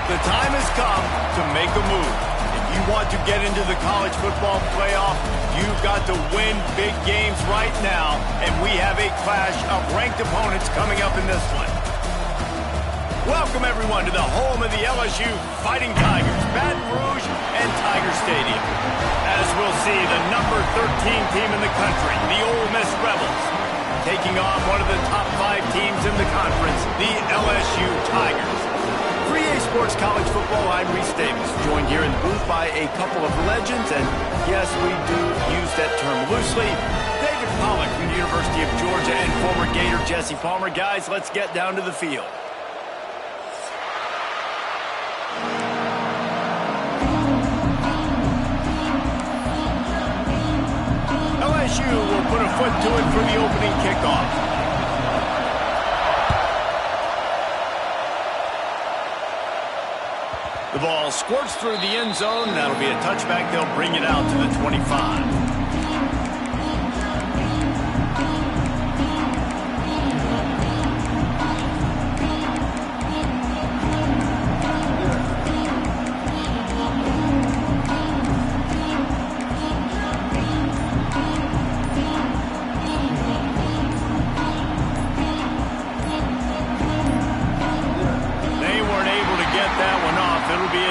The time has come to make a move. If you want to get into the college football playoff, you've got to win big games right now, and we have a clash of ranked opponents coming up in this one. Welcome, everyone, to the home of the LSU Fighting Tigers, Baton Rouge and Tiger Stadium. As we'll see, the number 13 team in the country, the Ole Miss Rebels, taking on one of the top 5 teams in the conference, the LSU Tigers. For EA Sports College Football, I'm Reese Davis, joined here in the booth by a couple of legends, and yes, we do use that term loosely. David Pollack from the University of Georgia and former Gator Jesse Palmer. Guys, let's get down to the field. LSU will put a foot to it for the opening kickoff. The ball squirts through the end zone. That'll be a touchback. They'll bring it out to the 25.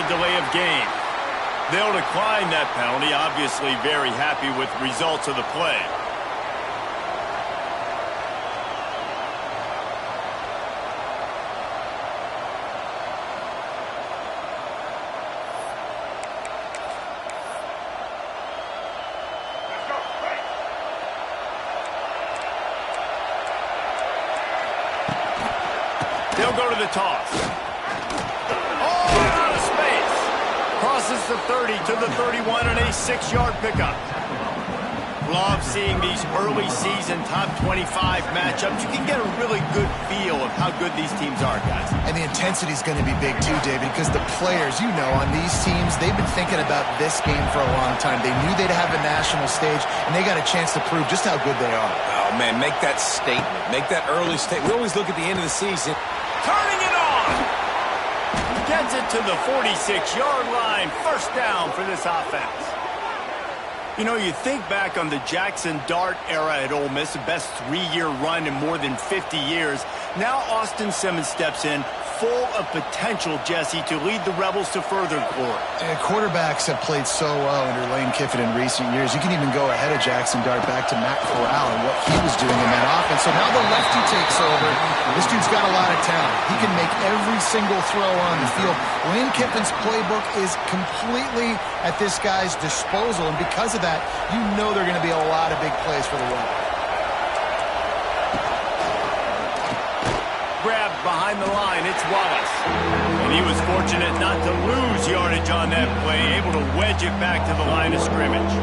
Delay of game. They'll decline that penalty, obviously very happy with the results of the play. They'll go to the toss. Crosses the 30 to the 31 and a 6-yard pickup. Love seeing these early season top 25 matchups. You can get a really good feel of how good these teams are, guys. And the intensity is going to be big too, David, because the players, you know, on these teams, they've been thinking about this game for a long time. They knew they'd have a national stage, and they got a chance to prove just how good they are. Oh, man, make that statement. Make that early statement. We always look at the end of the season. Turning it on! Gets it to the 46-yard line. First down for this offense. You know, you think back on the Jackson Dart era at Ole Miss, the best 3-year run in more than 50 years. Now Austin Simmons steps in, full of potential, Jesse, to lead the Rebels to further glory. And quarterbacks have played so well under Lane Kiffin in recent years. You can even go ahead of Jackson Dart back to Matt Corral and what he was doing in that offense. So now the lefty takes over. This dude's got a lot of talent. He can make every single throw on the field. Lane Kiffin's playbook is completely at this guy's disposal, and because of that, you know there are going to be a lot of big plays for the Rebels. Grabbed behind the line, it's Wallace. And he was fortunate not to lose yardage on that play, able to wedge it back to the line of scrimmage.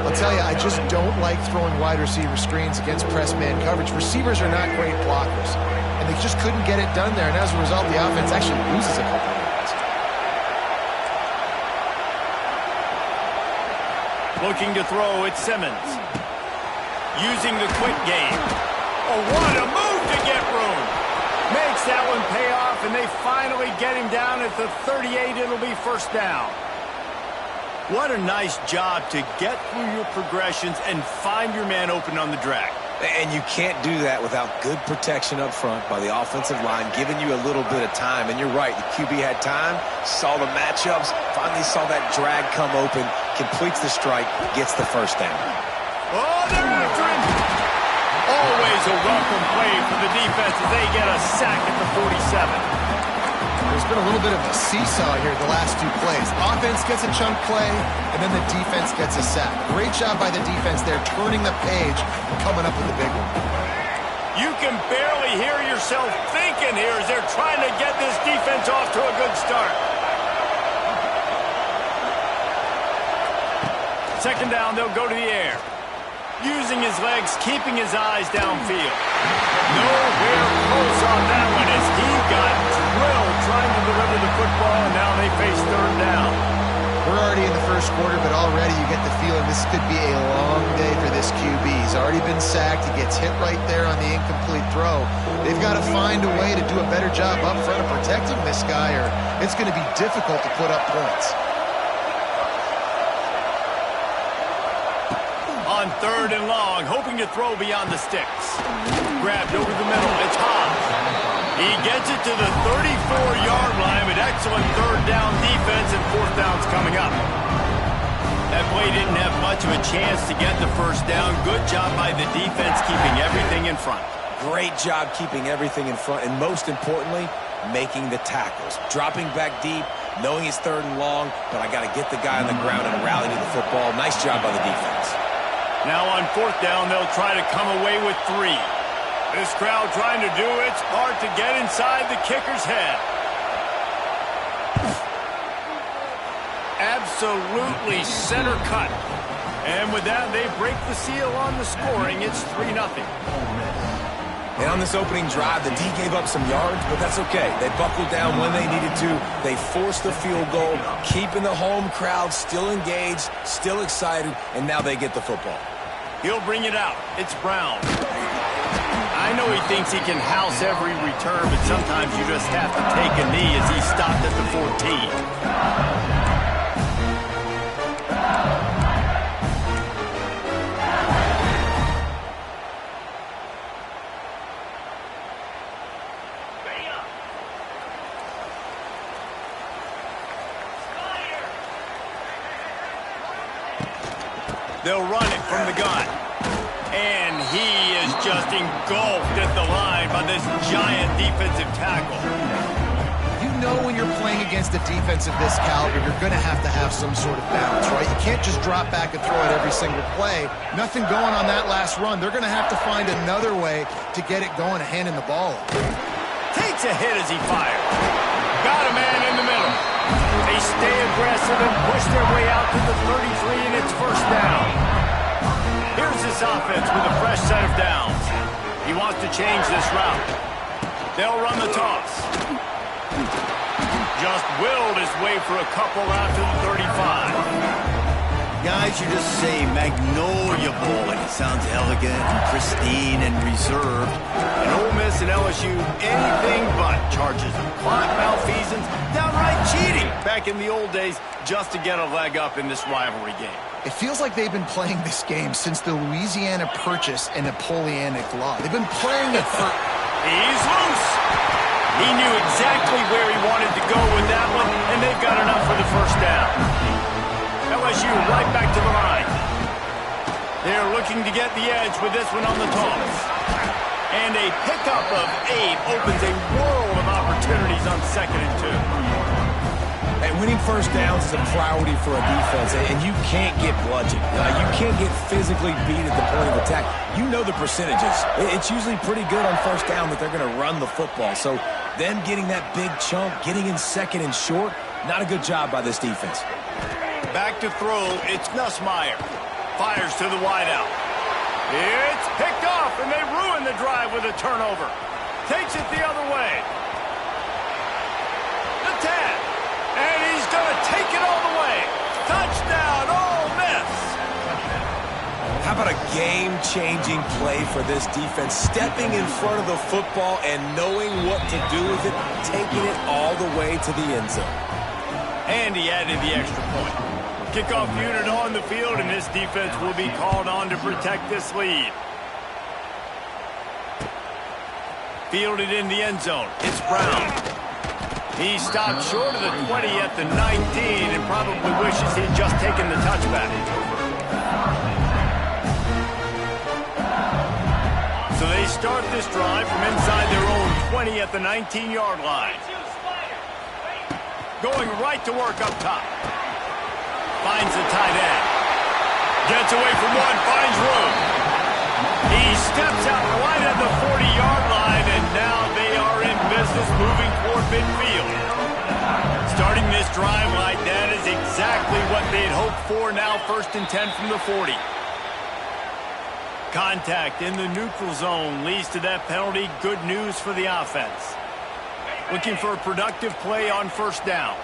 I'll tell you, I just don't like throwing wide receiver screens against press man coverage. Receivers are not great blockers, and they just couldn't get it done there, and as a result, the offense actually loses a couple of yards. Looking to throw, it's Simmons. Using the quick game. Oh, what a move to get room. Makes that one pay off, and they finally get him down at the 38. It'll be first down. What a nice job to get through your progressions and find your man open on the drag. And you can't do that without good protection up front by the offensive line, giving you a little bit of time. And you're right, the QB had time, saw the matchups, finally saw that drag come open, completes the strike, gets the first down. Oh, they're after him. Always a welcome play for the defense as they get a sack at the 47. There's been a little bit of a seesaw here the last 2 plays. Offense gets a chunk play, and then the defense gets a sack. Great job by the defense there, turning the page and coming up with a big one. You can barely hear yourself thinking here as they're trying to get this defense off to a good start. Second down, they'll go to the air. Using his legs, keeping his eyes downfield. Nowhere close on that one as he got drilled trying to deliver the football, and now they face third down. We're already in the first quarter, but already you get the feeling this could be a long day for this QB. He's already been sacked. He gets hit right there on the incomplete throw. They've got to find a way to do a better job up front of protecting this guy, or it's going to be difficult to put up points. On 3rd and long, hoping to throw beyond the sticks. Grabbed over the middle. It's Hobbs. He gets it to the 34-yard line with excellent 3rd down defense, and 4th down's coming up. That play didn't have much of a chance to get the 1st down. Good job by the defense keeping everything in front. Great job keeping everything in front, and most importantly, making the tackles. Dropping back deep, knowing it's 3rd and long, but I got to get the guy on the ground and rally to the football. Nice job by the defense. Now on 4th down, they'll try to come away with 3. This crowd trying to do its part to get inside the kicker's head. Absolutely center cut. And with that, they break the seal on the scoring. It's 3-0. And on this opening drive, the D gave up some yards, but that's okay. They buckled down when they needed to. They forced the field goal, keeping the home crowd still engaged, still excited, and now they get the football. He'll bring it out. It's Brown. I know he thinks he can house every return, but sometimes you just have to take a knee as he stopped at the 14. They'll run it from the gun. And he is just engulfed at the line by this giant defensive tackle. You know when you're playing against a defense of this caliber, you're going to have some sort of balance, right? You can't just drop back and throw it every single play. Nothing going on that last run. They're going to have to find another way to get it going, handing the ball off. Takes a hit as he fires. Got a man in the middle. They stay aggressive and push their way out to the 33, and it's 1st down. Here's this offense with a fresh set of downs. He wants to change this route. They'll run the toss. Just willed his way for a couple out to the 35. Guys, you just say Magnolia Bowl, and it sounds elegant and pristine and reserved. And Ole Miss and LSU, anything but charges of clock malfeasance, downright cheating back in the old days just to get a leg up in this rivalry game. It feels like they've been playing this game since the Louisiana Purchase and Napoleonic Law. They've been playing it for... He's loose. He knew exactly where he wanted to go with that one, and they've got enough for the 1st down. LSU right back to the line. They're looking to get the edge with this one on the toss. And a pickup of 8 opens a world of opportunities on 2nd and 2. And winning 1st downs is a priority for a defense, and you can't get bludgeoned. You can't get physically beat at the point of attack. You know the percentages. It's usually pretty good on 1st down that they're going to run the football. So them getting that big chunk, getting in 2nd and short, not a good job by this defense. Back to throw, it's Nussmeier. Fires to the wideout. It's picked off, and they ruin the drive with a turnover. Takes it the other way. The 10. And he's going to take it all the way. Touchdown, Ole Miss. How about a game-changing play for this defense? Stepping in front of the football and knowing what to do with it, taking it all the way to the end zone. And he added the extra point. Kickoff unit on the field, and this defense will be called on to protect this lead. Fielded in the end zone. It's Brown. He stopped short of the 20 at the 19 and probably wishes he'd just taken the touchback. So they start this drive from inside their own 20 at the 19-yard line. Going right to work up top. Finds the tight end. Gets away from one, finds room. He steps out right at the 40-yard line, and now they are in business moving toward midfield. Starting this drive like that is exactly what they'd hoped for. Now 1st and 10 from the 40. Contact in the neutral zone leads to that penalty. Good news for the offense. Looking for a productive play on 1st down.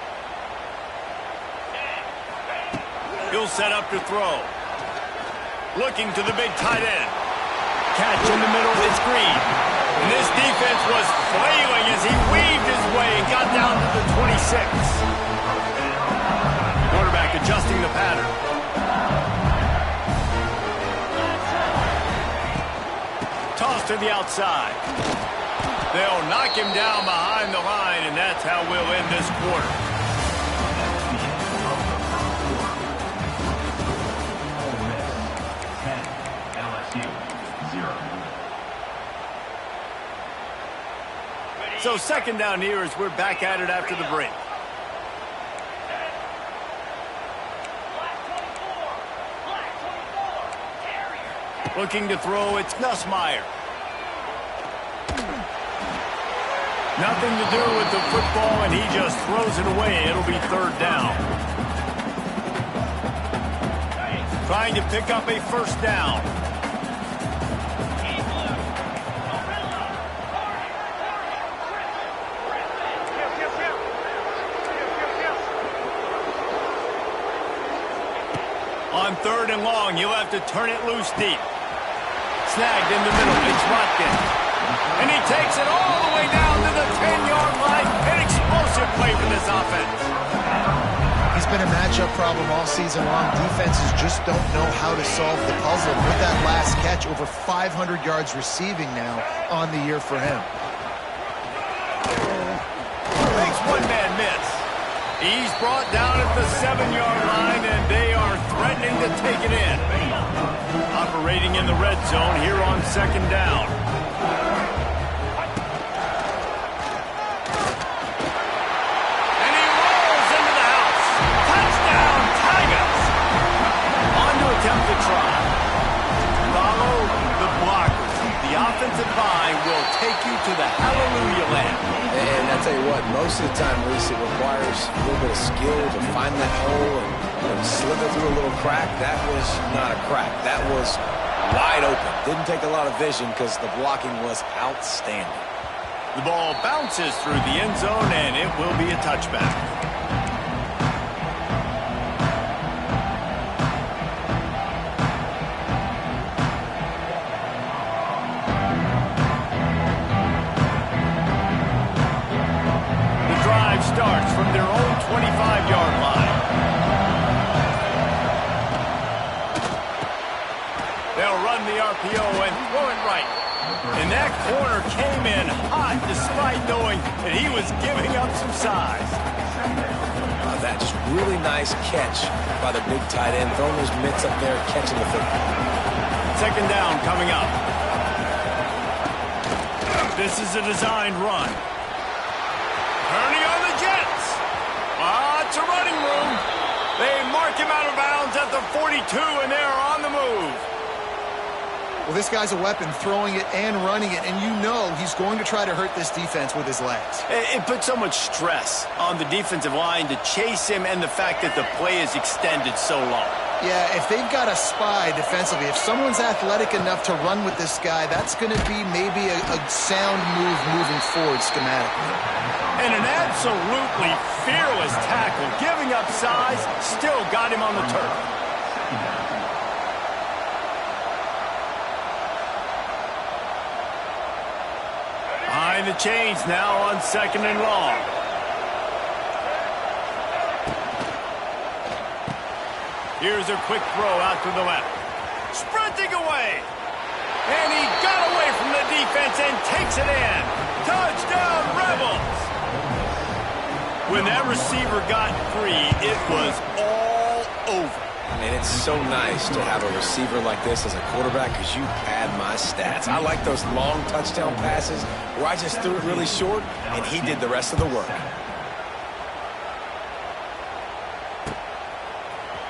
He'll set up to throw. Looking to the big tight end. catch in the middle. It's Green. And this defense was flailing as he weaved his way and got down to the 26. Quarterback adjusting the pattern. Toss to the outside. They'll knock him down behind the line, and that's how we'll end this quarter. So second down here as we're back at it after the break. Looking to throw, it's Nussmeier. Nothing to do with the football, and he just throws it away. It'll be third down. Trying to pick up a first down. On third and long, you'll have to turn it loose deep. Snagged in the middle, it's Watkins. And he takes it all the way down to the 10-yard line. An explosive play for this offense. He's been a matchup problem all season long. Defenses just don't know how to solve the puzzle. With that last catch, over 500 yards receiving now on the year for him. Makes one-man miss. He's brought down at the 7-yard line, and they are threatening to take it in. Operating in the red zone here on second down. And he rolls into the house. Touchdown, Tigers! On to attempt to try. Follow the blockers. The offensive line will take you to the hallelujah land. And I tell you what, most of the time, Reese, it requires a little bit of skill to find that hole and slither through a little crack. That was not a crack. That was wide open. Didn't take a lot of vision because the blocking was outstanding. The ball bounces through the end zone, and it will be a touchback. Starts from their own 25-yard line. They'll run the RPO and throw it right. And that corner came in hot despite knowing that he was giving up some size. That just really nice catch by the big tight end. Throwing those mitts up there, catching the football. Second down coming up. This is a designed run. Turning on the Jets. Lots of running room. They mark him out of bounds at the 42, and they're on the move. Well, this guy's a weapon, throwing it and running it, and you know he's going to try to hurt this defense with his legs. It puts so much stress on the defensive line to chase him and the fact that the play is extended so long. Yeah, if they've got a spy defensively, if someone's athletic enough to run with this guy, that's going to be maybe a sound move moving forward schematically. And an absolutely fearless tackle, giving up size, still got him on the turf. Behind the chains now on second and long. Here's a quick throw out to the left. Sprinting away. And he got away from the defense and takes it in. Touchdown, Rebels. When that receiver got free, it was all over. And it's so nice to have a receiver like this as a quarterback because you pad my stats. I like those long touchdown passes where I just threw it really short and he did the rest of the work.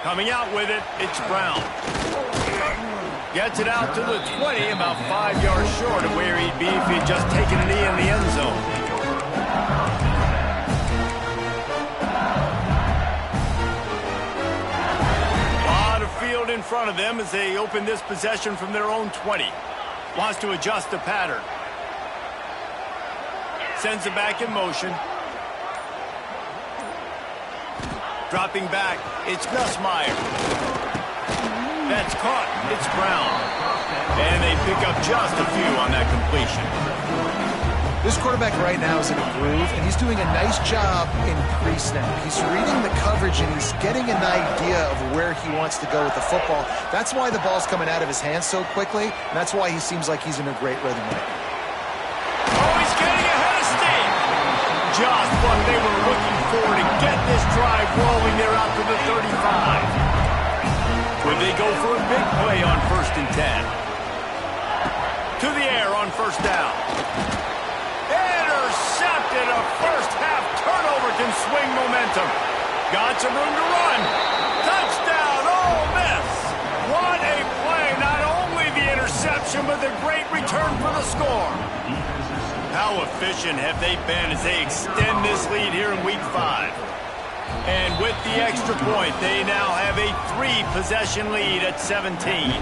Coming out with it, it's Brown. Gets it out to the 20, about 5 yards short of where he'd be if he'd just taken a knee in the end zone. A lot of field in front of them as they open this possession from their own 20. Wants to adjust the pattern. Sends it back in motion. Dropping back, it's Nussmeier. That's caught, it's Brown. And they pick up just a few on that completion. This quarterback right now is in a groove, and he's doing a nice job in pre-snap. He's reading the coverage, and he's getting an idea of where he wants to go with the football. That's why the ball's coming out of his hands so quickly, and that's why he seems like he's in a great rhythm right now. Oh, he's getting ahead of steam. Just what they were looking for to get this drive rolling there out to the 35. Would they go for a big play on 1st and 10? To the air on 1st down. Intercepted. A first-half turnover can swing momentum. Got some room to run. Touchdown, Ole Miss. What a play. Not only the interception, but the great return for the score. How efficient have they been as they extend this lead here in Week 5? And with the extra point, they now have a 3-possession lead at 17.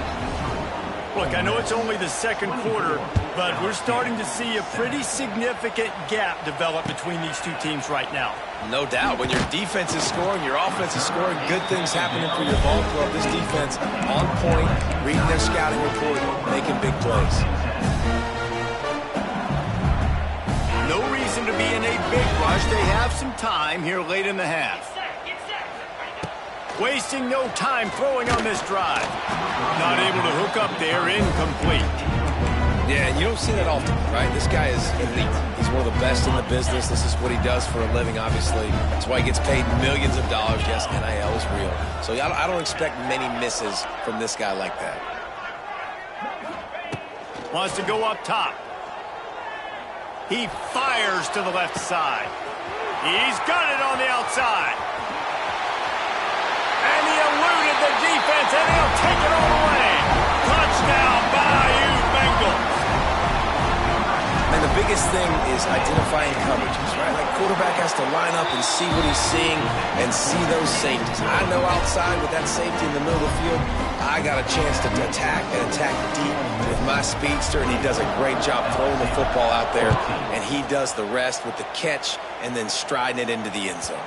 Look, I know it's only the second quarter, but we're starting to see a pretty significant gap develop between these two teams right now. No doubt. When your defense is scoring, your offense is scoring, good things happening for your ball club. This defense on point, reading their scouting report, making big plays. No reason to be in a big rush. They have some time here late in the half. Wasting no time throwing on this drive. Not able to hook up there, incomplete. Yeah, and you don't see that often, right? This guy is elite. He's one of the best in the business. This is what he does for a living, obviously. That's why he gets paid millions of dollars. Yes, NIL is real. So I don't expect many misses from this guy like that. Wants to go up top. He fires to the left side. He's got it on the outside. And he eluded the defense, and he'll take it all the way. Touchdown, Bayou Bengals. And the biggest thing is identifying coverages, right? Like, quarterback has to line up and see what he's seeing and see those safeties. I know outside with that safety in the middle of the field, I got a chance to attack and attack deep with my speedster, and he does a great job throwing the football out there, and he does the rest with the catch and then striding it into the end zone.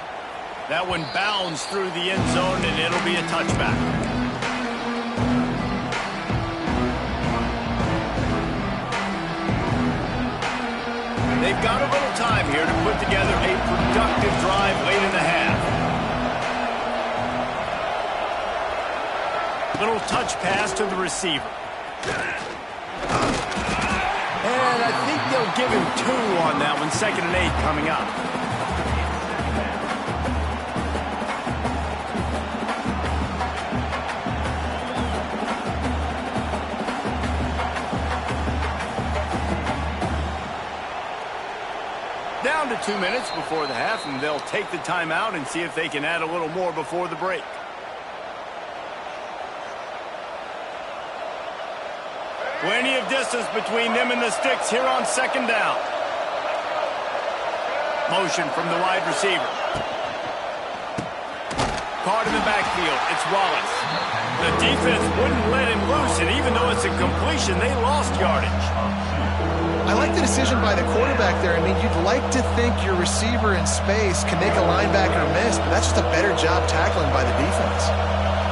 That one bounds through the end zone, and it'll be a touchback. They've got a little time here to put together a productive drive late in the half. Little touch pass to the receiver. And I think they'll give him 2 on that one. 2nd and 8 coming up. Down to 2 minutes before the half, and they'll take the timeout and see if they can add a little more before the break. Plenty of distance between them and the sticks here on 2nd down. Motion from the wide receiver. Caught in the backfield. It's Wallace. The defense wouldn't let him loose, and even though it's a completion, they lost yardage. I like the decision by the quarterback there. I mean, you'd like to think your receiver in space can make a linebacker miss, but that's just a better job tackling by the defense.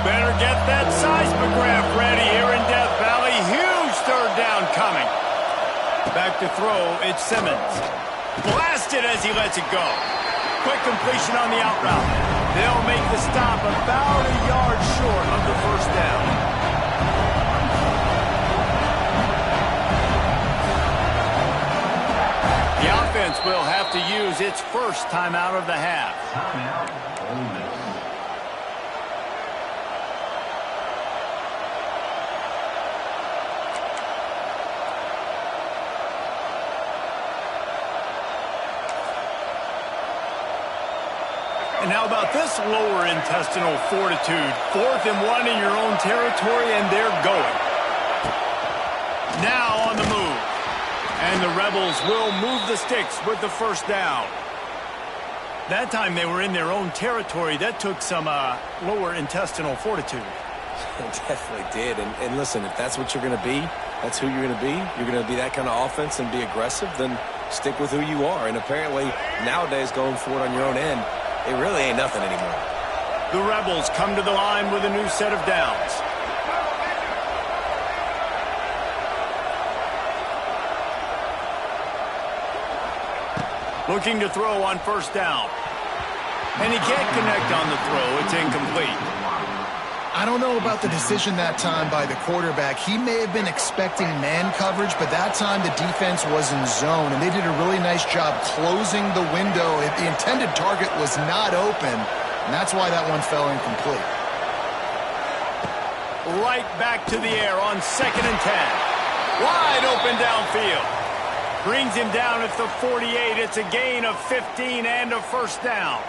Better get that seismograph ready here in Death Valley. Huge 3rd down coming. Back to throw, it's Simmons. Blasted as he lets it go. Quick completion on the out route. They'll make the stop about a yard short of the 1st down. The offense will have to use its first timeout of the half. And how about this lower intestinal fortitude? 4th and 1 in your own territory, and they're going. Now on the move. And the Rebels will move the sticks with the 1st down. That time they were in their own territory. That took some lower intestinal fortitude. It definitely did. And listen, if that's what you're going to be, that's who you're going to be. You're going to be that kind of offense and be aggressive, then stick with who you are. And apparently nowadays going for it on your own end, it really ain't nothing anymore. The Rebels come to the line with a new set of downs. Looking to throw on first down. And he can't connect on the throw. It's incomplete. I don't know about the decision that time by the quarterback. He may have been expecting man coverage, but that time the defense was in zone, and they did a really nice job closing the window. If the intended target was not open, and that's why that one fell incomplete. Right back to the air on 2nd and 10. Wide open downfield. Brings him down at the 48. It's a gain of 15 and a first down.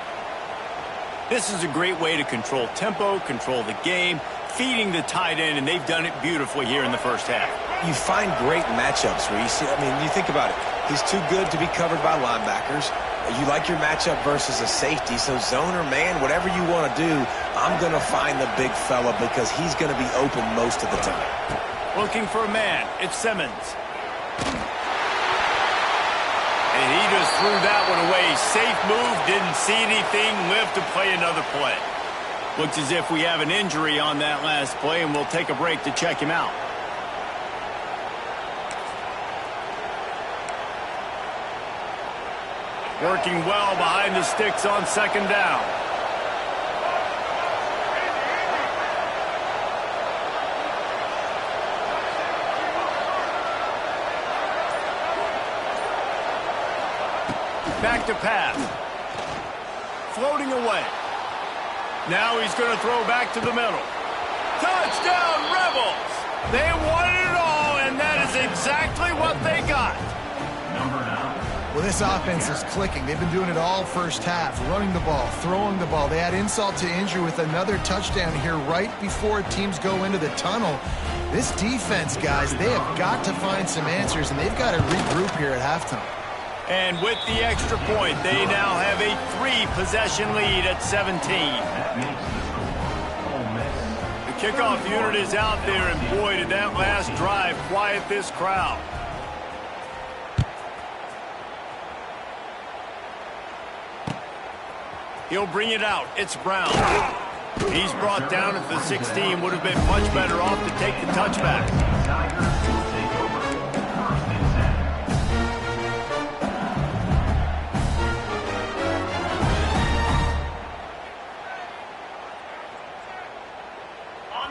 This is a great way to control tempo, control the game, feeding the tight end, and they've done it beautifully here in the first half. You find great matchups, Reese. I mean, you think about it. He's too good to be covered by linebackers. You like your matchup versus a safety, so zone or man, whatever you want to do, I'm going to find the big fella because he's going to be open most of the time. Looking for a man. It's Simmons. And he just threw that one away. Safe move, didn't see anything, lived to play another play. Looks as if we have an injury on that last play, and we'll take a break to check him out. Working well behind the sticks on 2nd down. Back to pass. Floating away. Now he's going to throw back to the middle. Touchdown, Rebels! They wanted it all, and that is exactly what they got. Well, this offense is clicking. They've been doing it all first half, running the ball, throwing the ball. They add insult to injury with another touchdown here right before teams go into the tunnel. This defense, guys, they have got to find some answers, and they've got to regroup here at halftime. And with the extra point, they now have a 3-possession lead at 17. The kickoff unit is out there, and boy, did that last drive quiet this crowd. He'll bring it out. It's Brown. He's brought down at the 16. Would have been much better off to take the touchback.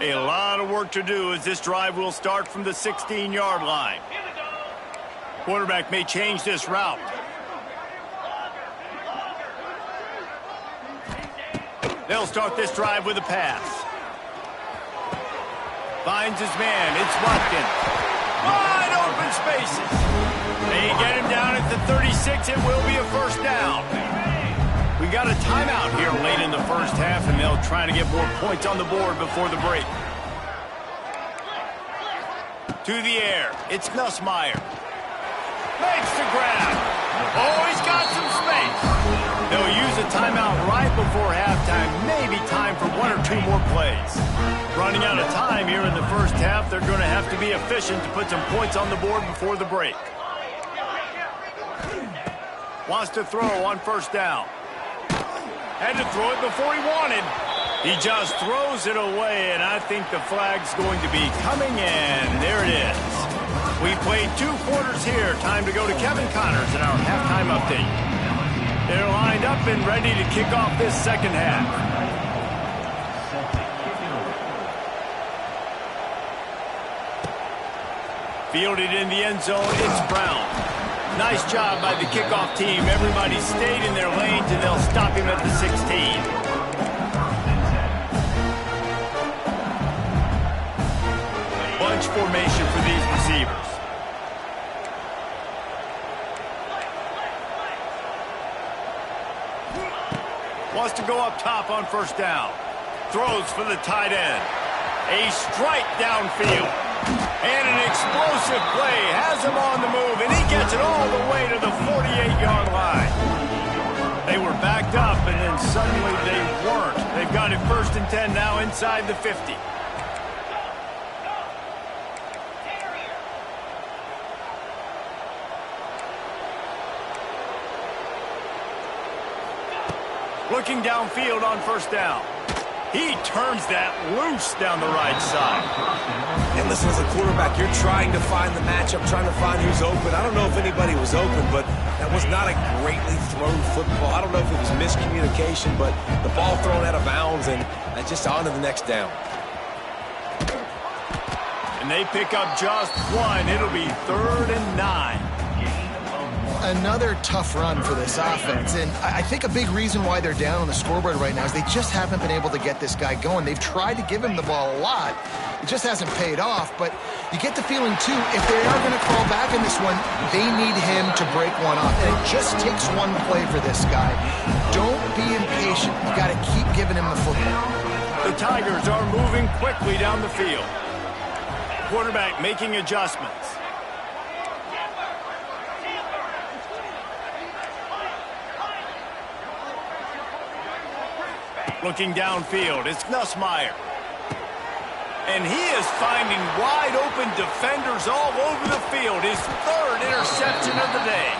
A lot of work to do as this drive will start from the 16-yard line. Quarterback may change this route. They'll start this drive with a pass. Finds his man. It's Watkins. Wide open spaces. They get him down at the 36. It will be a first down. We got a timeout here late in the first half, and they'll try to get more points on the board before the break. To the air. It's Nussmeier. Makes the grab. Oh, he's got some space. They'll use a timeout right before halftime. Maybe time for 1 or 2 more plays. Running out of time here in the first half. They're going to have to be efficient to put some points on the board before the break. Wants to throw on first down. Had to throw it before he wanted. He just throws it away, and I think the flag's going to be coming in. There it is. We played 2 quarters here. Time to go to Kevin Connors in our halftime update. They're lined up and ready to kick off this second half. Fielded in the end zone, it's Brown. Nice job by the kickoff team. Everybody stayed in their lanes, and they'll stop him at the 16. Bunch formation for these receivers. Wants to go up top on first down. Throws for the tight end. A strike downfield. And an explosive play. Has him on the move, and he gets it all the way to the 48-yard line. They were backed up, and then suddenly they weren't. They've got it 1st and 10 now inside the 50. Looking downfield on first down. He turns that loose down the right side. And listen, as a quarterback, you're trying to find the matchup, trying to find who's open. I don't know if anybody was open, but that was not a greatly thrown football. I don't know if it was miscommunication, but the ball thrown out of bounds, and just on to the next down. And they pick up just one. It'll be 3rd and 9. Another tough run for this offense, and I think a big reason why they're down on the scoreboard right now is they just haven't been able to get this guy going. They've tried to give him the ball a lot. It just hasn't paid off, but you get the feeling, too, if they are going to crawl back in this one, they need him to break one off, and it just takes one play for this guy. Don't be impatient. You got to keep giving him the football. The Tigers are moving quickly down the field. Quarterback making adjustments. Looking downfield, it's Nussmeier. And he is finding wide open defenders all over the field. His 3rd interception of the day.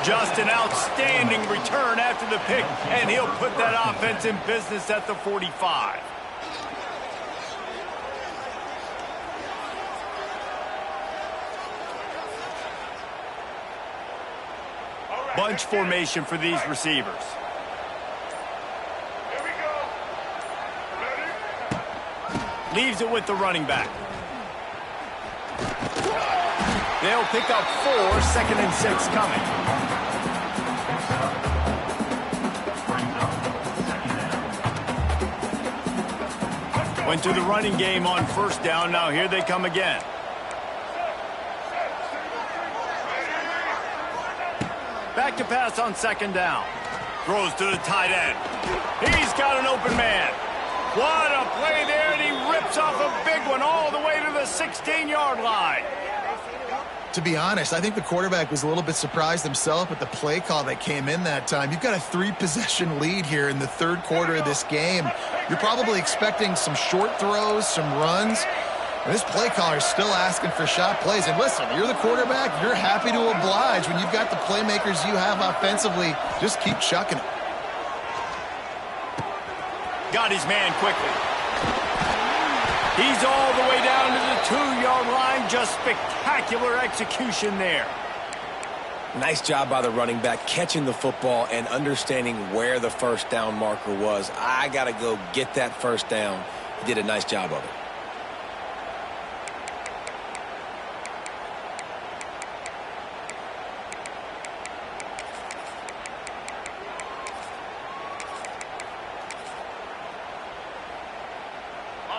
Just an outstanding return after the pick, and he'll put that offense in business at the 45. Bunch formation for these receivers. Leaves it with the running back. They'll pick up 4, 2nd and 6 coming. Went to the running game on 1st down. Now here they come again. Back to pass on 2nd down. Throws to the tight end. He's got an open man. What a play there, and he rips off a big one all the way to the 16-yard line. To be honest, I think the quarterback was a little bit surprised himself with the play call that came in that time. You've got a 3-possession lead here in the 3rd quarter of this game. You're probably expecting some short throws, some runs. And this play caller is still asking for shot plays. And listen, you're the quarterback. You're happy to oblige. When you've got the playmakers you have offensively, just keep chucking it. Got his man quickly. He's all the way down to the 2-yard line. Just spectacular execution there. Nice job by the running back, catching the football and understanding where the 1st down marker was. I got to go get that 1st down. He did a nice job of it.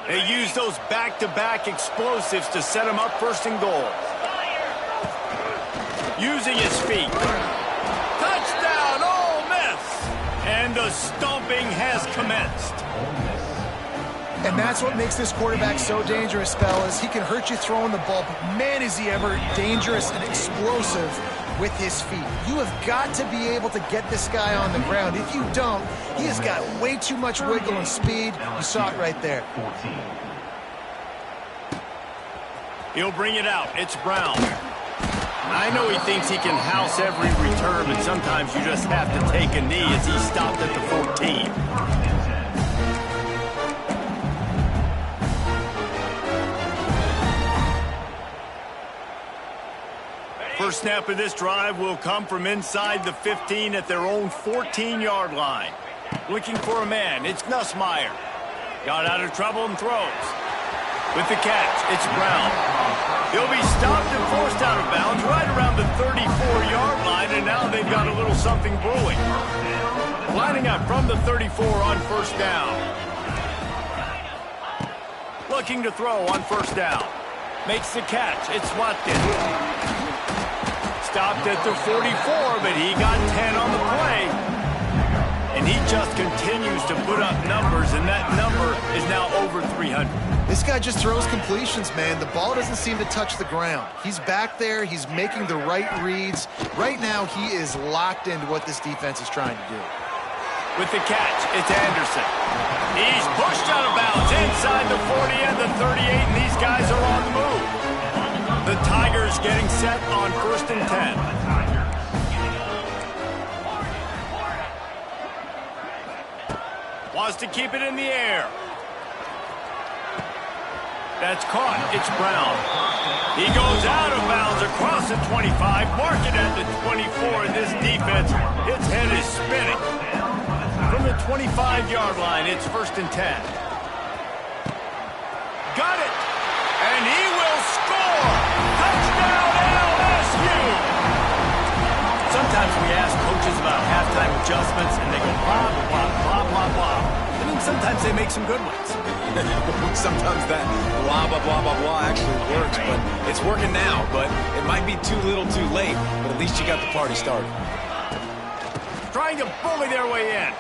They use those back-to-back explosives to set him up 1st and goal. Using his feet. Touchdown, Ole Miss! And the stomping has commenced. And that's what makes this quarterback so dangerous, fellas. He can hurt you throwing the ball, but man, is he ever dangerous and explosive with his feet. You have got to be able to get this guy on the ground. If you don't, he has got way too much wiggle and speed. You saw it right there. He'll bring it out. It's Brown. I know he thinks he can house every return, but sometimes you just have to take a knee as he stopped at the 14. First snap of this drive will come from inside the 15 at their own 14-yard line. Looking for a man. It's Nussmeier. Got out of trouble and throws. With the catch, it's Brown. He'll be stopped and forced out of bounds right around the 34-yard line, and now they've got a little something brewing. Lining up from the 34 on 1st down. Looking to throw on 1st down. Makes the catch. It's Watkins. Stopped at the 44, but he got 10 on the play. And he just continues to put up numbers, and that number is now over 300. This guy just throws completions, man. The ball doesn't seem to touch the ground. He's back there. He's making the right reads. Right now, he is locked into what this defense is trying to do. With the catch, it's Anderson. He's pushed out of bounds inside the 40 and the 38, and these guys are on the move. The Tigers getting set on 1st and 10. Wants to keep it in the air. That's caught. It's Brown. He goes out of bounds across the 25, mark it at the 24, and this defense, its head is spinning. From the 25-yard line, it's 1st and 10. Got it! And he will score! Touchdown LSU! Sometimes we ask coaches about halftime adjustments, and they go blah, blah, blah, blah, blah, blah. And then sometimes they make some good ones. Sometimes that blah, blah, blah, blah, blah actually works, but it's working now. But it might be too little too late, but at least you got the party started. Trying to bully their way in.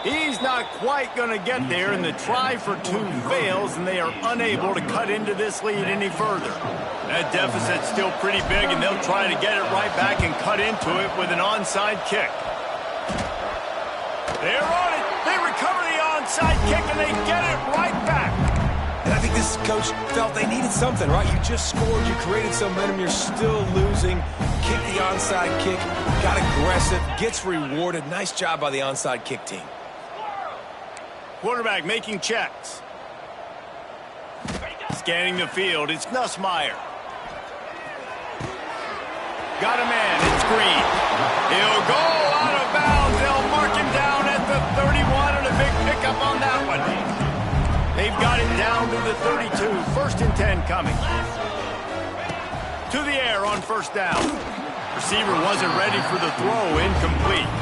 He's not quite going to get there, and the try for 2 fails, and they are unable to cut into this lead any further. That deficit's still pretty big, and they'll try to get it right back and cut into it with an onside kick. They're on it. They recover the onside kick, and they get it right back. And I think this coach felt they needed something, right? You just scored. You created some momentum. You're still losing. Kick the onside kick. Got aggressive. Gets rewarded. Nice job by the onside kick team. Quarterback making checks. Scanning the field. It's Nussmeier. Got a man. It's Green. He'll go out of bounds. They'll mark him down at the 31, and a big pickup on that one. They've got it down to the 32. 1st and 10 coming. To the air on 1st down. Receiver wasn't ready for the throw. Incomplete.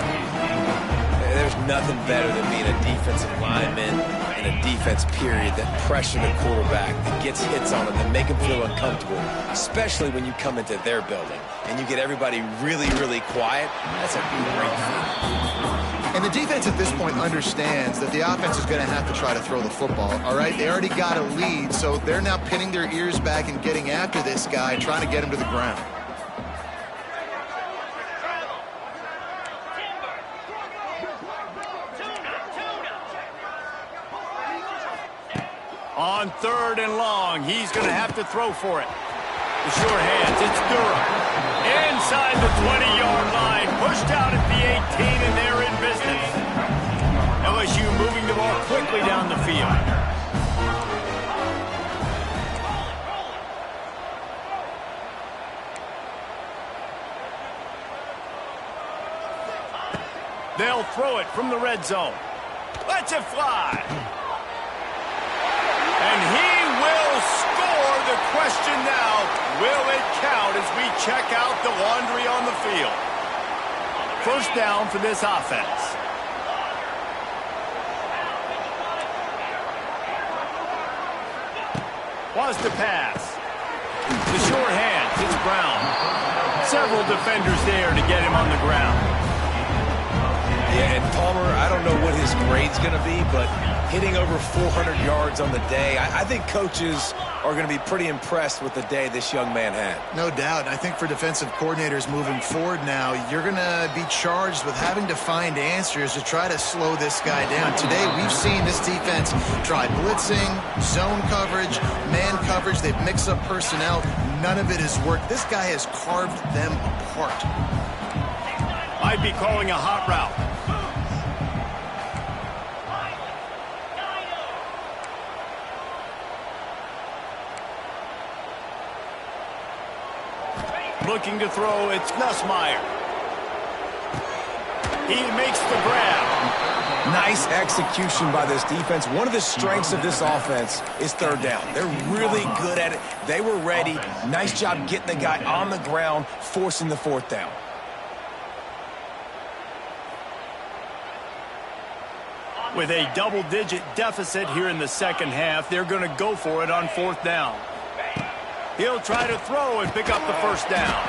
There's nothing better than being a defensive lineman in a defense period that pressure the quarterback, that gets hits on him, that make him feel uncomfortable, especially when you come into their building and you get everybody really, really quiet. That's a great feeling. And the defense at this point understands that the offense is going to have to try to throw the football, all right? They already got a lead, so they're now pinning their ears back and getting after this guy, trying to get him to the ground. On 3rd and long, he's going to have to throw for it. The sure hands, it's Durham. Inside the 20-yard line, pushed out at the 18, and they're in business. LSU moving the ball quickly down the field. They'll throw it from the red zone. Lets it fly. And he will score. The question now, will it count as we check out the laundry on the field? 1st down for this offense. Was to pass. The sure hands, it's Brown. Several defenders there to get him on the ground. Yeah, and Palmer, I don't know what his grade's going to be, but hitting over 400 yards on the day, I think coaches are going to be pretty impressed with the day this young man had. No doubt. I think for defensive coordinators moving forward now, you're going to be charged with having to find answers to try to slow this guy down. Today, we've seen this defense try blitzing, zone coverage, man coverage. They've mixed up personnel. None of it has worked. This guy has carved them apart. Might be calling a hot route. Looking to throw, it's Nussmeier. He makes the grab. Nice execution by this defense. One of the strengths of this offense is 3rd down. They're really good at it. They were ready. Nice job getting the guy on the ground, forcing the 4th down. With a double-digit deficit here in the 2nd half, they're going to go for it on 4th down. He'll try to throw and pick up the 1st down.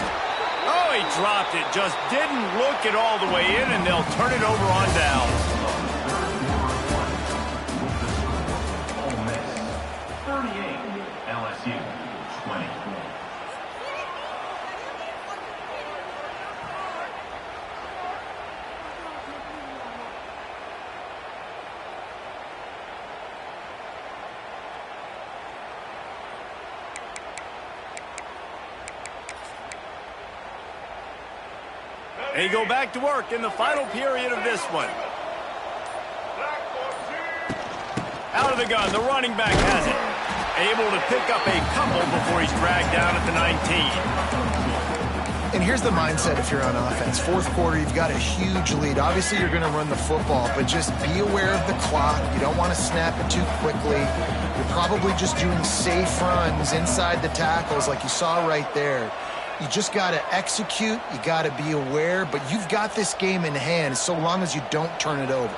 Oh, he dropped it. Just didn't look it all the way in, and they'll turn it over on downs. 38, LSU, 20. They go back to work in the final period of this one. Out of the gun, the running back has it. Able to pick up a couple before he's dragged down at the 19. And here's the mindset if you're on offense. Fourth quarter, you've got a huge lead. Obviously, you're going to run the football, but just be aware of the clock. You don't want to snap it too quickly. You're probably just doing safe runs inside the tackles like you saw right there. You just got to execute. You got to be aware, but you've got this game in hand so long as you don't turn it over.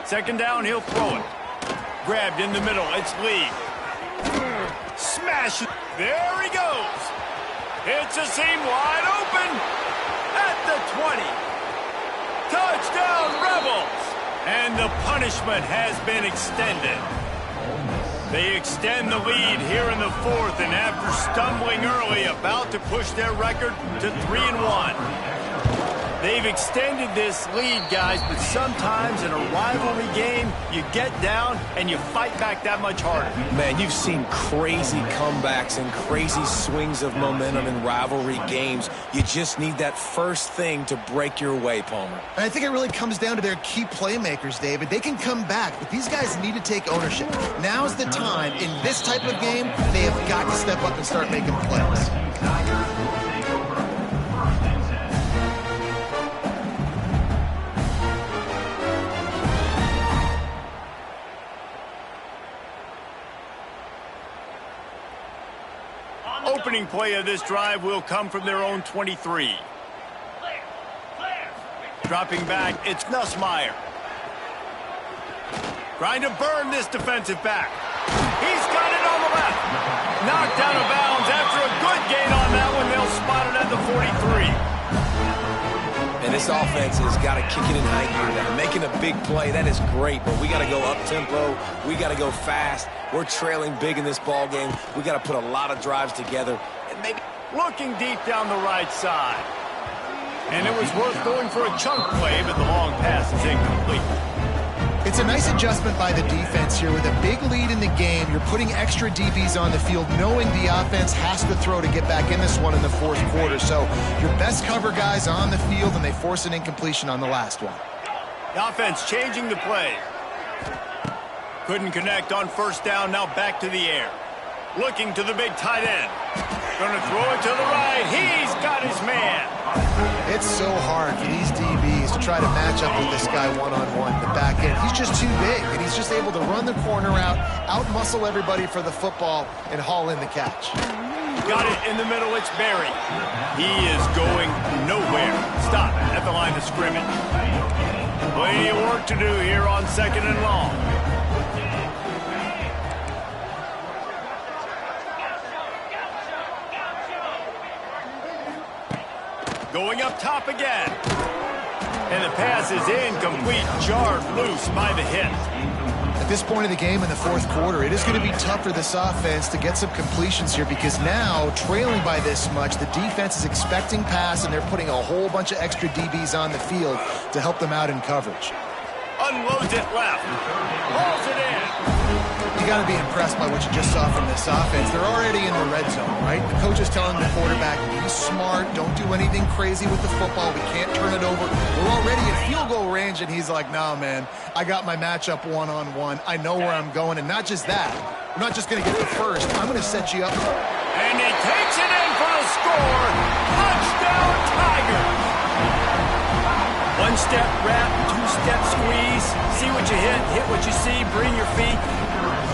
Second down, he'll throw it. Grabbed in the middle, it's Lee. Smash it. There he goes. It's a seam wide open at the 20. Touchdown, Rebels. And the punishment has been extended. They extend the lead here in the fourth, and after stumbling early, about to push their record to 3-1. They've extended this lead, guys, but sometimes in a rivalry game, you get down and you fight back that much harder. Man, you've seen crazy comebacks and crazy swings of momentum in rivalry games. You just need that first thing to break your way, Palmer. And I think it really comes down to their key playmakers, David. They can come back, but these guys need to take ownership. Now's the time. In this type of game, they have got to step up and start making plays. Opening play of this drive will come from their own 23. Dropping back, it's Nussmeier. Trying to burn this defensive back. He's got it on the left. Knocked out of bounds after a good gain on that one. They'll spot it at the 43. And this offense has got to kick it in high gear now. Making a big play, that is great, but we got to go up-tempo. We got to go fast. We're trailing big in this ball game. We got to put a lot of drives together. And maybe looking deep down the right side. And it was worth going for a chunk play, but the long pass is incomplete. It's a nice adjustment by the defense here. With a big lead in the game, you're putting extra DBs on the field, knowing the offense has to throw to get back in this one in the fourth quarter. So your best cover guys on the field, and they force an incompletion on the last one. The offense changing the play. Couldn't connect on first down, now back to the air. Looking to the big tight end. Gonna throw it to the right. He's got his man. It's so hard for these DBs to try to match up with this guy one-on-one, the back end. He's just too big, and he's just able to run the corner out-muscle everybody for the football, and haul in the catch. Got it in the middle, it's Barry. He is going nowhere. Stop at the line of scrimmage. Plenty of work to do here on second and long. Going up top again. And the pass is incomplete, jarred loose by the hit. At this point of the game in the fourth quarter, it is going to be tough for this offense to get some completions here, because now, trailing by this much, the defense is expecting pass, and they're putting a whole bunch of extra DBs on the field to help them out in coverage. Unloads it left. Hauls it in. You got to be impressed by what you just saw from this offense. They're already in the red zone, right? The coach is telling the quarterback, be smart, don't do anything crazy with the football. We can't turn it over. We're already in field goal range, and he's like, nah, man, I got my matchup one-on-one. I know where I'm going, and not just that. I'm not just going to get the first. I'm going to set you up. And he takes it in for the score. Touchdown, Tigers. One-step wrap, two-step squeeze. See what you hit what you see, bring your feet.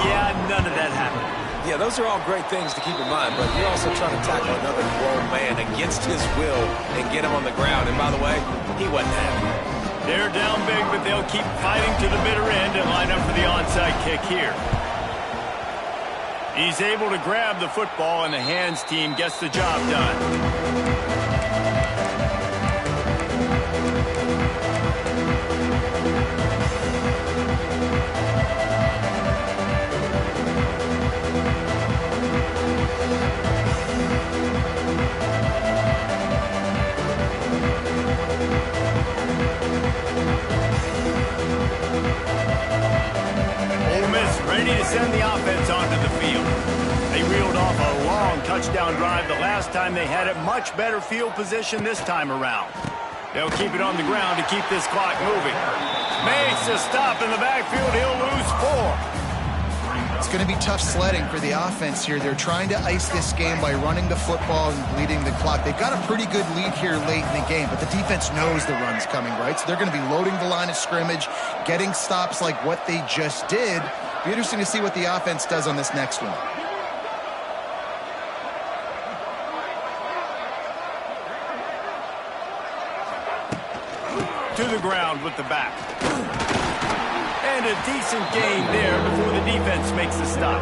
Yeah, none of that happened. Yeah, those are all great things to keep in mind, but you're also trying to tackle another grown man against his will and get him on the ground. And by the way, he wasn't happy. They're down big, but they'll keep fighting to the bitter end and line up for the onside kick here. He's able to grab the football, and the hands team gets the job done. Ole Miss ready to send the offense on touchdown drive the last time they had it. Much better field position this time around. They'll keep it on the ground to keep this clock moving. Makes a stop in the backfield. He'll lose 4. It's going to be tough sledding for the offense here. They're trying to ice this game by running the football and bleeding the clock. They've got a pretty good lead here late in the game, but the defense knows the run's coming, right? So they're going to be loading the line of scrimmage, getting stops like what they just did. Be interesting to see what the offense does on this next one. To the ground with the back. And a decent gain there before the defense makes the stop.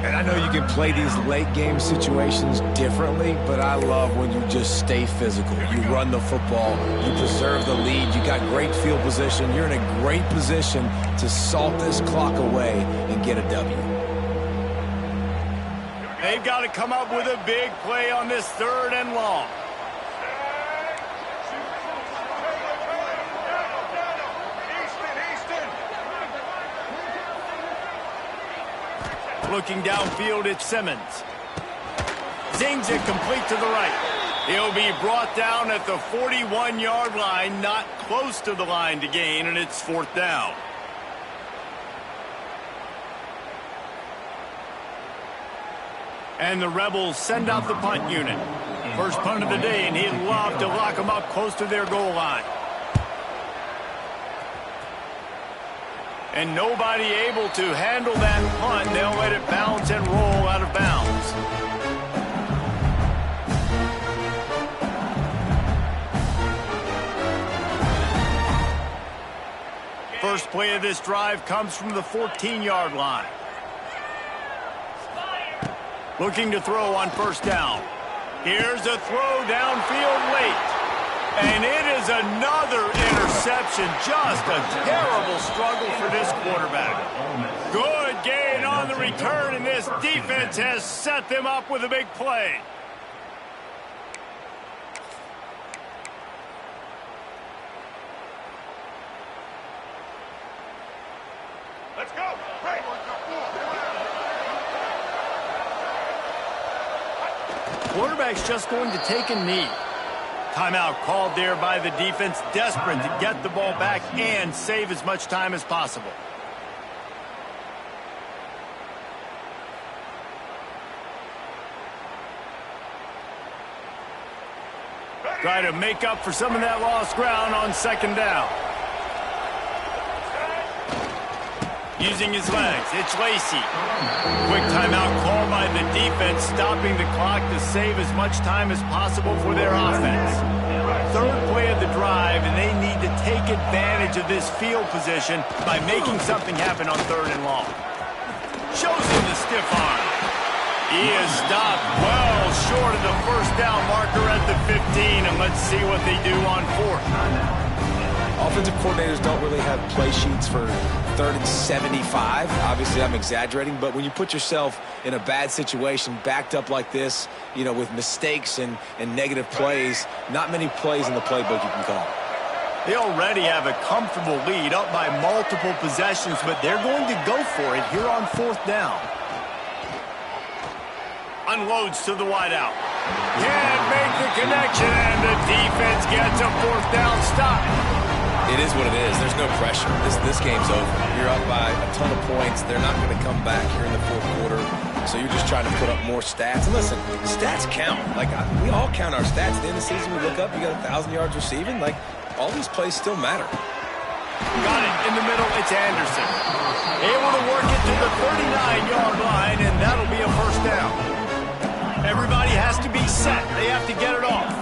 And I know you can play these late game situations differently, but I love when you just stay physical. You run the football, you preserve the lead, you got great field position, you're in a great position to salt this clock away and get a W. They've got to come up with a big play on this 3rd and long. Looking downfield, it's Simmons. Zings it complete to the right. He'll be brought down at the 41-yard line, not close to the line to gain, and it's 4th down. And the Rebels send out the punt unit. First punt of the day, and he'd love to lock them up close to their goal line. And nobody able to handle that punt. They'll let it bounce and roll out of bounds. First play of this drive comes from the 14-yard line. Looking to throw on 1st down. Here's a throw downfield late. And it is another interception. Just a terrible struggle for this quarterback. Good gain on the return, and this defense has set them up with a big play. Let's go. Right. Quarterback's just going to take a knee. Timeout called there by the defense, desperate to get the ball back and save as much time as possible. Try to make up for some of that lost ground on 2nd down. Using his legs, it's Lacy. Quick timeout call by the defense, stopping the clock to save as much time as possible for their offense. 3rd play of the drive, and they need to take advantage of this field position by making something happen on 3rd and long. Shows him the stiff arm. He is stopped well short of the 1st down marker at the 15, and let's see what they do on 4th. Offensive coordinators don't really have play sheets for 3rd and 75. Obviously, I'm exaggerating, but when you put yourself in a bad situation, backed up like this, you know, with mistakes and negative plays, not many plays in the playbook you can call. They already have a comfortable lead, up by multiple possessions, but they're going to go for it here on 4th down. Unloads to the wideout. Can't make the connection, and the defense gets a 4th down stop. It is what it is. There's no pressure. This game's over. You're up by a ton of points. They're not going to come back here in the 4th quarter. So you're just trying to put up more stats. And listen, stats count. Like, we all count our stats. At the end of the season, we look up, you got 1,000 yards receiving. Like, all these plays still matter. Got it in the middle. It's Anderson. Able to work it to the 39-yard line, and that'll be a 1st down. Everybody has to be set. They have to get it off.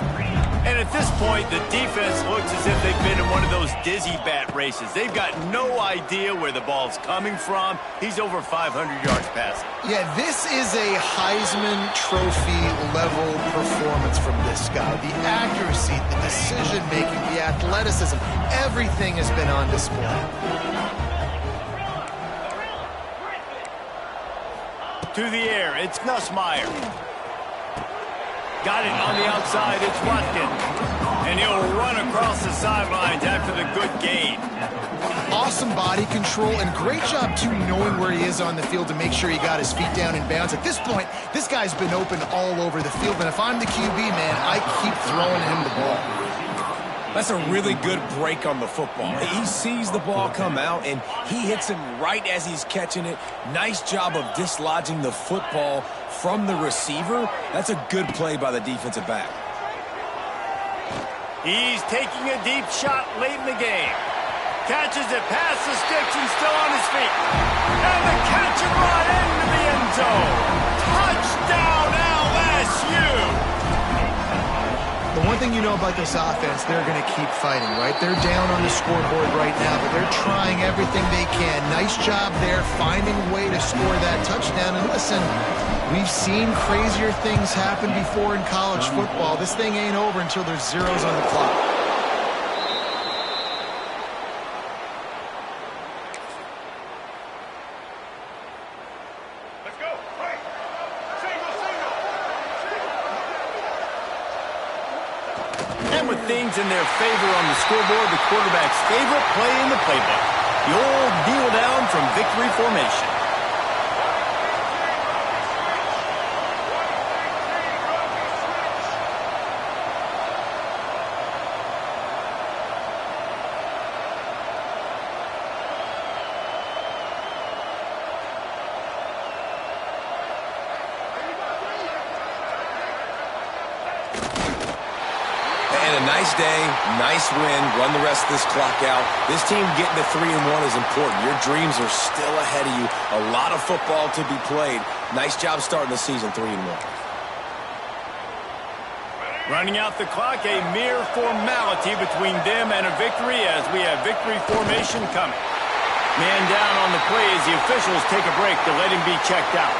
And at this point, the defense looks as if they've been in one of those dizzy bat races. They've got no idea where the ball's coming from. He's over 500 yards passing. Yeah, this is a Heisman Trophy level performance from this guy. The accuracy, the decision-making, the athleticism, everything has been on display. To the air, it's Nussmeier. Got it on the outside. It's Watkins. And he'll run across the sidelines after the good gain. Awesome body control and great job, too, knowing where he is on the field to make sure he got his feet down in bounds. At this point, this guy's been open all over the field. And if I'm the QB, man, I keep throwing him the ball. That's a really good break on the football. He sees the ball come out, and he hits him right as he's catching it. Nice job of dislodging the football from the receiver. That's a good play by the defensive back. He's taking a deep shot late in the game. Catches it past the sticks and still on his feet. And the catch and run into the end zone. Touchdown LSU! The one thing you know about this offense, they're going to keep fighting, right? They're down on the scoreboard right now, but they're trying everything they can. Nice job there, finding a way to score that touchdown. And listen, we've seen crazier things happen before in college football. This thing ain't over until there's zeros on the clock. Let's go. Right. Single, single. And with things in their favor on the scoreboard, the quarterback's favorite play in the playbook. The old kneel down from victory formation. Nice day, nice win, run the rest of this clock out. This team getting to 3-1 is important. Your dreams are still ahead of you. A lot of football to be played. Nice job starting the season 3-1. Running out the clock, a mere formality between them and a victory as we have victory formation coming. Man down on the play as the officials take a break to let him be checked out.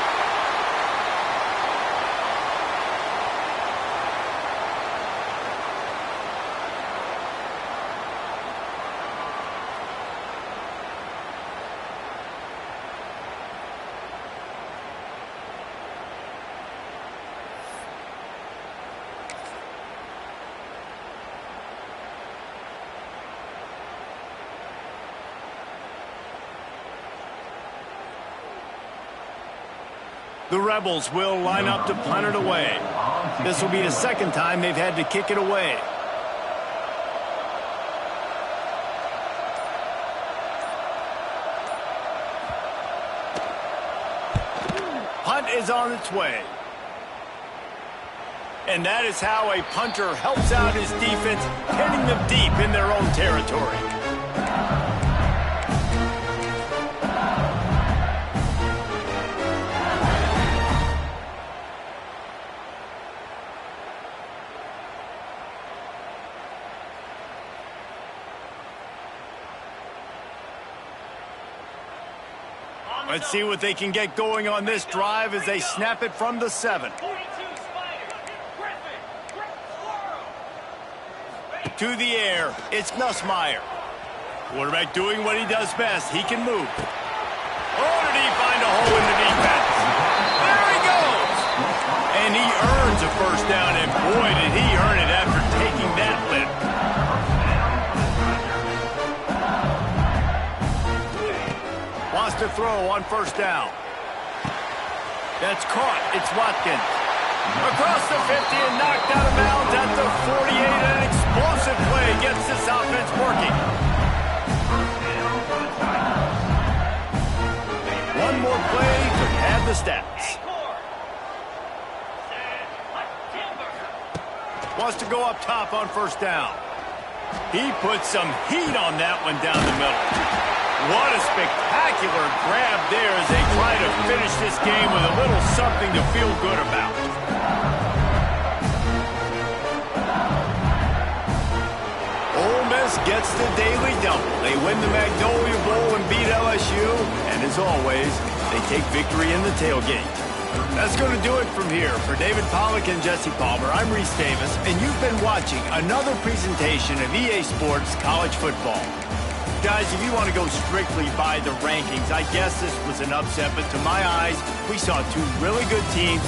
The Rebels will line up to punt it away. This will be the second time they've had to kick it away. Punt is on its way. And that is how a punter helps out his defense, pinning them deep in their own territory. Let's see what they can get going on this drive as they snap it from the 7. To the air, it's Nussmeier. Quarterback doing what he does best. He can move. Oh, did he find a hole in the defense? There he goes! And he earns a first down, and boy, did he earn it after taking that lift. Wants to throw on first down. That's caught. It's Watkins. Across the 50 and knocked out of bounds at the 48. An explosive play gets this offense working. One more play to pad the stats. Wants to go up top on first down. He put some heat on that one down the middle. What a spectacular grab there as they try to finish this game with a little something to feel good about. Ole Miss gets the daily double. They win the Magnolia Bowl and beat LSU. And as always, they take victory in the tailgate. That's going to do it from here. For David Pollack and Jesse Palmer, I'm Reese Davis, and you've been watching another presentation of EA Sports College Football. Guys, if you want to go strictly by the rankings, I guess this was an upset, but to my eyes, we saw two really good teams